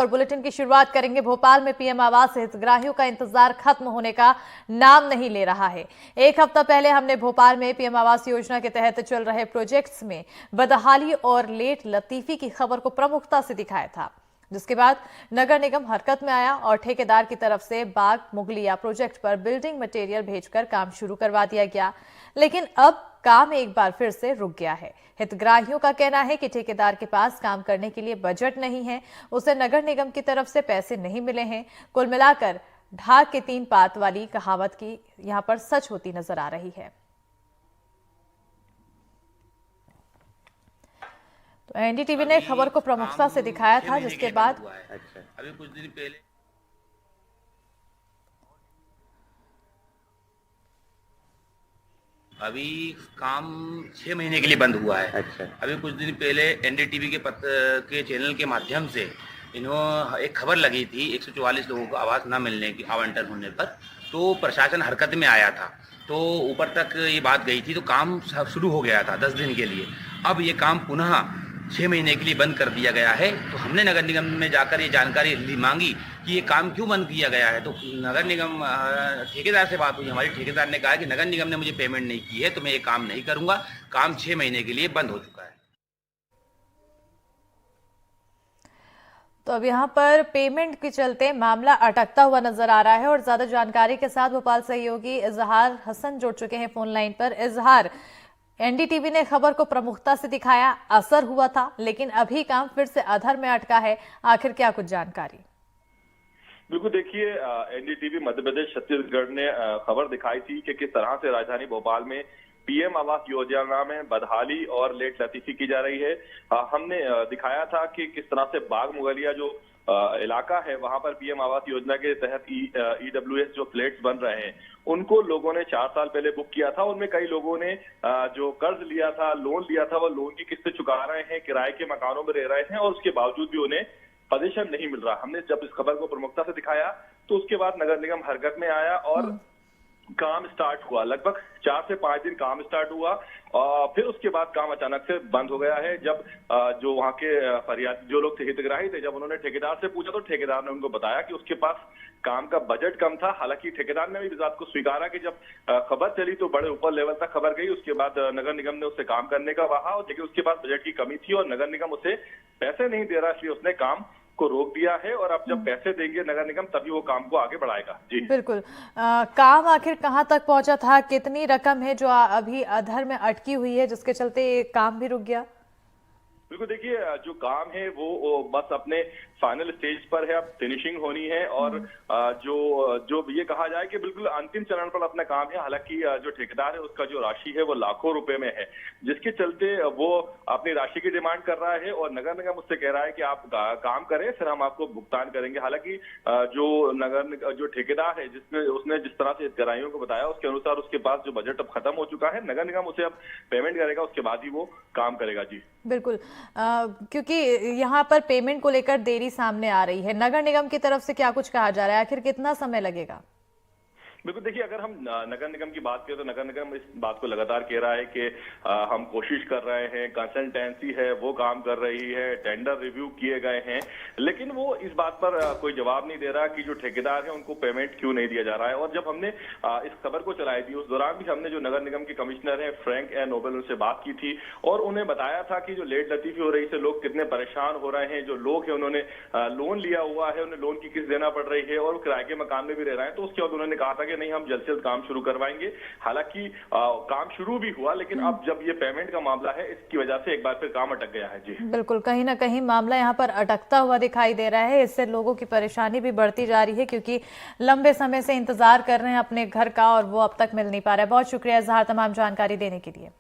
और बुलेटिन की शुरुआत करेंगे। भोपाल में पीएम आवास हितग्राहियों का इंतजार खत्म होने का नाम नहीं ले रहा है। एक हफ्ता पहले हमने भोपाल में पीएम आवास योजना के तहत चल रहे प्रोजेक्ट्स में बदहाली और लेट लतीफी की खबर को प्रमुखता से दिखाया था, जिसके बाद नगर निगम हरकत में आया और ठेकेदार की तरफ से बाग मुगलिया प्रोजेक्ट पर बिल्डिंग मटेरियल भेजकर काम शुरू करवा दिया गया। लेकिन अब काम एक बार फिर से रुक गया है। हितग्राहियों का कहना है कि ठेकेदार के पास काम करने के लिए बजट नहीं है, उसे नगर निगम की तरफ से पैसे नहीं मिले हैं। कुल मिलाकर ढाक के 3 पात वाली कहावत की यहां पर सच होती नजर आ रही है। तो एनडीटीवी ने खबर को प्रमुखता से दिखाया था, जिसके बाद अभी कुछ दिन पहले अभी काम 6 महीने के लिए बंद हुआ है। अभी कुछ दिन पहले एनडीटीवी के चैनल के माध्यम से इन्होंने एक खबर लगी थी 144 लोगों को आवास न मिलने की आवंटन होने पर, तो प्रशासन हरकत में आया था, तो ऊपर तक ये बात गई थी, तो काम शुरू हो गया था 10 दिन के लिए। अब ये काम पुनः 6 महीने के लिए बंद कर दिया गया है। तो हमने नगर निगम में जाकर ये जानकारी मांगी कि ये काम क्यों बंद किया गया है। तो नगर निगम ठेकेदार से बात हुई हमारी, ठेकेदार ने कहा कि नगर निगम ने मुझे पेमेंट नहीं की है तो मैं ये काम नहीं करूंगा। काम 6 महीने के लिए बंद हो चुका है। तो अब यहाँ पर पेमेंट के चलते मामला अटकता हुआ नजर आ रहा है और ज्यादा जानकारी के साथ भोपाल सहयोगी इजहार हसन जुड़ चुके हैं फोन लाइन पर। इजहार, एनडीटीवी ने खबर को प्रमुखता से दिखाया, असर हुआ था, लेकिन अभी काम फिर से अधर में अटका है। आखिर क्या कुछ जानकारी? बिल्कुल, देखिए, एनडीटीवी मध्य प्रदेश छत्तीसगढ़ ने खबर दिखाई थी कि किस तरह से राजधानी भोपाल में पीएम आवास योजना में बदहाली और लेट लतीफी की जा रही है। हमने दिखाया था कि किस तरह से बाग मुगलिया जो इलाका है वहां पर पीएम आवास योजना के तहत ईडब्ल्यूएस जो फ्लैट्स बन रहे हैं उनको लोगों ने 4 साल पहले बुक किया था। उनमें कई लोगों ने जो कर्ज लिया था, लोन लिया था, वो लोन की किस्तें चुका रहे हैं, किराए के मकानों में रह रहे हैं और उसके बावजूद भी उन्हें पोजीशन नहीं मिल रहा। हमने जब इस खबर को प्रमुखता से दिखाया तो उसके बाद नगर निगम हरकत में आया और काम स्टार्ट हुआ। लगभग 4 से 5 दिन काम स्टार्ट हुआ और फिर उसके बाद काम अचानक से बंद हो गया है। जब जो वहां के फरियाद जो लोग हितग्राही थे, जब उन्होंने ठेकेदार से पूछा तो ठेकेदार ने उनको बताया कि उसके पास काम का बजट कम था। हालांकि ठेकेदार ने भी इस बात को स्वीकारा कि जब खबर चली तो बड़े ऊपर लेवल तक खबर गई। उसके बाद नगर निगम ने उससे काम करने का कहा, लेकिन उसके पास बजट की कमी थी और नगर निगम उसे पैसे नहीं दे रहा, इसलिए उसने काम को रोक दिया है और अब जब पैसे देंगे नगर निगम तभी वो काम को आगे बढ़ाएगा। जी बिल्कुल। काम आखिर कहां तक पहुंचा था? कितनी रकम है जो अभी अधर में अटकी हुई है, जिसके चलते काम भी रुक गया? बिल्कुल, देखिए, जो काम है वो बस अपने फाइनल स्टेज पर है, अब फिनिशिंग होनी है और जो ये कहा जाए कि बिल्कुल अंतिम चरण पर अपना काम है। हालांकि जो ठेकेदार है उसका जो राशि है वो लाखों रुपए में है, जिसके चलते वो अपनी राशि की डिमांड कर रहा है और नगर निगम उससे कह रहा है कि आप काम करें, फिर हम आपको भुगतान करेंगे। हालांकि जो ठेकेदार है उसने जिस तरह से हितग्राहियों को बताया उसके अनुसार उसके पास जो बजट अब खत्म हो चुका है, नगर निगम उसे अब पेमेंट करेगा, उसके बाद ही वो काम करेगा। जी बिल्कुल, क्योंकि यहाँ पर पेमेंट को लेकर देरी सामने आ रही है, नगर निगम की तरफ से क्या कुछ कहा जा रहा है? आखिर कितना समय लगेगा? बिल्कुल, देखिए, अगर हम नगर निगम की बात करें तो नगर निगम इस बात को लगातार कह रहा है कि हम कोशिश कर रहे हैं, कंसल्टेंसी है वो काम कर रही है, टेंडर रिव्यू किए गए हैं, लेकिन वो इस बात पर कोई जवाब नहीं दे रहा कि जो ठेकेदार है उनको पेमेंट क्यों नहीं दिया जा रहा है। और जब हमने इस खबर को चलाई थी उस दौरान भी हमने जो नगर निगम के कमिश्नर है फ्रैंक ए नोबेल, उनसे बात की थी और उन्हें बताया था कि जो लेट लतीफी हो रही है लोग कितने परेशान हो रहे हैं। जो लोग हैं उन्होंने लोन लिया हुआ है, उन्हें लोन की किस्त देना पड़ रही है और किराए के मकान में भी रह रहे हैं। तो उसके बाद उन्होंने कहा था कि नहीं, हम जल्द से जल्द काम शुरू करवाएंगे। हालांकि काम शुरू भी हुआ, लेकिन अब जब ये पेमेंट का मामला है इसकी वजह से एक बार फिर काम अटक गया है। जी बिल्कुल, कहीं ना कहीं मामला यहाँ पर अटकता हुआ दिखाई दे रहा है। इससे लोगों की परेशानी भी बढ़ती जा रही है, क्योंकि लंबे समय से इंतजार कर रहे हैं अपने घर का और वो अब तक मिल नहीं पा रहा है। बहुत शुक्रिया इजहार तमाम जानकारी देने के लिए।